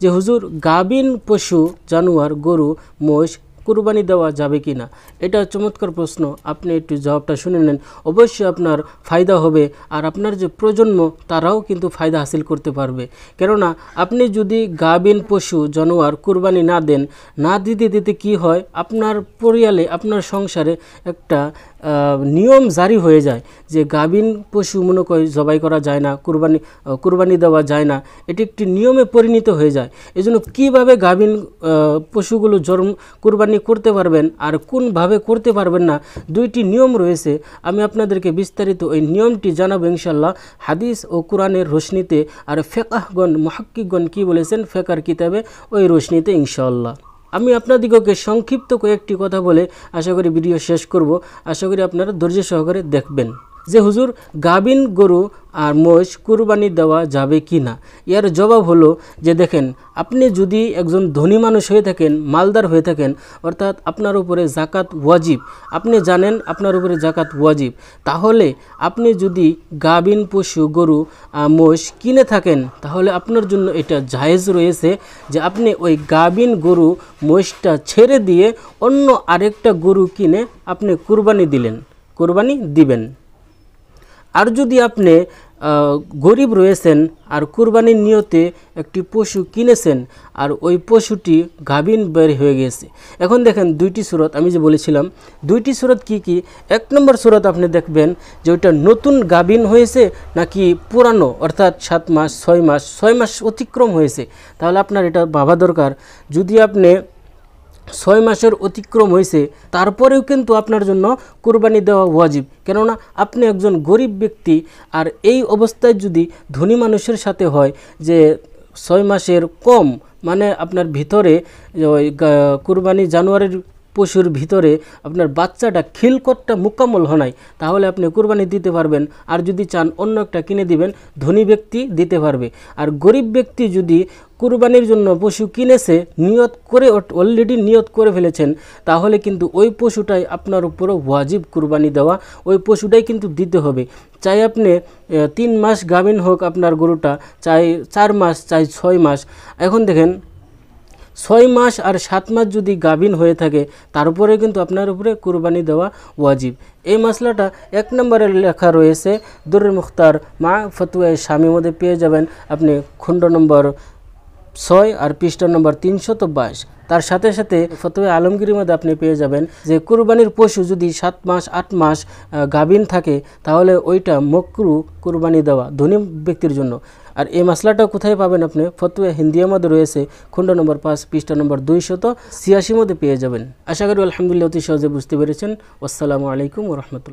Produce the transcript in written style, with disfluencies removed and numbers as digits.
যে হুজুর গাভীন পশু জানোয়ার গরু মোষ কুরবানি দেওয়া যাবে কি না। এটা চমৎকার প্রশ্ন, আপনি একটু জবাবটা শুনে নেন, অবশ্যই আপনার ফায়দা হবে আর আপনার যে প্রজন্ম তারাও কিন্তু ফায়দা হাসিল করতে পারবে। কেননা আপনি যদি গাভীন পশু জানোয়ার কুরবানি না দেন, না দিতে দিতে কি হয়, আপনার পরিয়ালে আপনার সংসারে একটা নিয়ম জারি হয়ে যায় যে গাভীন পশু মনে করে জবাই করা যায় না, কুরবানি দেওয়া যায় না, এটি একটি নিয়মে পরিণত হয়ে যায়। এজন্য কীভাবে গাভীন পশুগুলো কুরবানি করতে পারবেন আর কোনভাবে করতে পারবেন না, দুইটি নিয়ম রয়েছে। আমি আপনাদেরকে বিস্তারিত ওই নিয়মটি জানাবো ইনশাল্লাহ হাদিস ও কোরআনের রোশনিতে, আর ফেকাহগণ মুহাক্কিকগণ কী বলেছেন ফেকার কিতাবে ওই রোশনিতে ইনশাল্লাহ। আমি আপনাদিগকে সংক্ষিপ্ত কয়েকটি কথা বলে আশা করি ভিডিও শেষ করব। আশা করি আপনারা ধৈর্য সহকারে দেখবেন যে হুজুর গাভীন গরু আর মোষ কুরবানি দেওয়া যাবে কি না। এর জবাব হলো যে দেখেন, আপনি যদি একজন ধনী মানুষ হয়ে থাকেন, মালদার হয়ে থাকেন, অর্থাৎ আপনার উপরে জাকাত ওয়াজিব, আপনি জানেন আপনার উপরে জাকাত ওয়াজিব, তাহলে আপনি যদি গাভীন পশু গরু মোষ কিনে থাকেন তাহলে আপনার জন্য এটা জায়েজ রয়েছে যে আপনি ওই গাভীন গরু মোষটা ছেড়ে দিয়ে অন্য আরেকটা গরু কিনে আপনি কুরবানি দিবেন। আর যদি আপনি গরিব রয়েছেন আর কুরবানির নিয়তে একটি পশু কিনেছেন আর ওই পশুটি গাভীন বের হয়ে গেছে, এখন দেখেন দুইটি সূরত আমি যে বলেছিলাম, দুইটি সূরত কি কি। এক নম্বর সূরত আপনি দেখবেন যে ওইটা নতুন গাভীন হয়েছে নাকি পুরানো, অর্থাৎ 7 মাস 6 মাস অতিক্রম হয়েছে, তাহলে আপনার এটা ভাবা দরকার। যদি আপনি 6 মাসের অতিক্রম হয়েছে তারপরেও কিন্তু আপনার জন্য কুরবানি দেওয়া ওয়াজিব, কেননা আপনি একজন গরিব ব্যক্তি। আর এই অবস্থায় যদি ধনী মানুষের সাথে হয় যে 6 মাসের কম, মানে আপনার ভিতরে ওই কুরবানি জানোয়ারের পশুর ভিতরে আপনার বাচ্চাটা খিলকতটা মুকাম্মল হয় নাই, তাহলে আপনি কুরবানি দিতে পারবেন। আর যদি চান অন্য একটা কিনে দিবেন, ধনী ব্যক্তি দিতে পারবে। আর গরিব ব্যক্তি যদি কুরবানির জন্য পশু কিনেছে, অলরেডি নিয়ত করে ফেলেছেন, তাহলে কিন্তু ওই পশুটাই আপনার উপরও ওয়াজিব কুরবানি দেওয়া, ওই পশুটাই কিন্তু দিতে হবে। চাই আপনি 3 মাস গাভীন হোক আপনার গরুটা, চাই 4 মাস, চাই 6 মাস। এখন দেখেন 6 মাস আর 7 মাস যদি গাভীন হয়ে থাকে তারপরে কিন্তু আপনার উপরে কুরবানি দেওয়া ওয়াজিব। এই মশলাটা 1 নম্বরে লেখা রয়েছে দুরুল মুখতার মা ফতোয়া শামীর মধ্যে পেয়ে যাবেন আপনি খণ্ড নম্বর 6 আর পৃষ্ঠা নম্বর 322। তার সাথে সাথে ফতোয়া আলমগীরের মধ্যে আপনি পেয়ে যাবেন যে কুরবানির পশু যদি 7 মাস 8 মাস গাভীন থাকে তাহলে ওইটা মকরু কুরবানি দেওয়া ধনী ব্যক্তির জন্য। আর এই মশলাটা কোথায় পাবেন আপনি? ফতোয়া হিন্দিয়ার মধ্যে রয়েছে খণ্ড নম্বর 5 পৃষ্ঠা নম্বর 286 মধ্যে পেয়ে যাবেন। আশা করি আলহামদুলিল্লাহ অতি সহজে বুঝতে পেরেছেন। আসসালামু আলাইকুম ওয়া রাহমাতুল্লাহ।